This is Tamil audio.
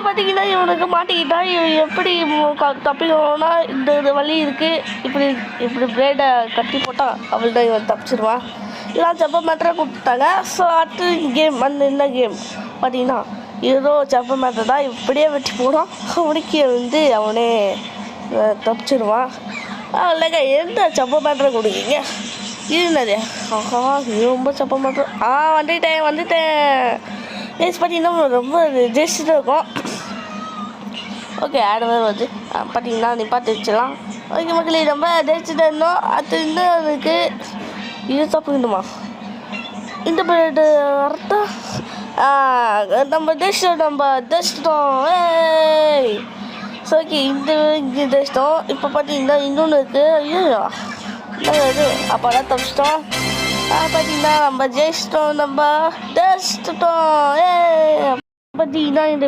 பார்த்தீங்கன்னா இவனுக்கு மாட்டிக்கிட்டா இவன் எப்படி தப்பிக்கணும்னா இந்த வழி இருக்குது, இப்படி இப்படி பிளேடை கட்டி போட்டால் அவள்தான் இவன் தப்பிச்சிருவான். இதெல்லாம் ஜப்ப மேட்டரை கொடுத்துட்டாங்க. ஸோ அடுத்து கேம் என்ன கேம் பார்த்தீங்கன்னா ஏதோ ஜப்ப மேட்டர் தான் இப்படியே வெட்டி போடும். அவனுக்கு அவனே தப்பிச்சிருவான். இல்லைங்க எந்த ஜப்ப மேட்டரை கொடுக்குறீங்க? இருந்தது ஆஹா ரொம்ப ஜப்ப மேட்டர். வந்துட்டேன் ப்ளேஸ் பார்த்தீங்கன்னா ரொம்ப ஜெஸ்ட்டாக இருக்கும். ஓகே ஆடவே வருது பார்த்தீங்கன்னா நீ பார்த்து வச்சிடலாம். ஓகே மக்களே ரொம்ப ஜெஸ்ட்டாக இருந்தோம். அது இன்னும் அதுக்கு இது தப்புக்கிட்டுமா இந்த பிளேடு அர்த்தம் நம்ம டெஸ்ட்டோம். ஸோ ஓகே இங்கே டெஸ்ட்டோம். இப்போ பார்த்தீங்கன்னா இன்னொன்று இருக்குது. ஐயோ இது அப்போதான் தப்பிச்சிட்டோம். பார்த்தீங்கன்னா நம்ம ஜெயிச்சிட்டோம், நம்ம டெஸ்ட்டோம். பார்த்தீங்கன்னா இந்த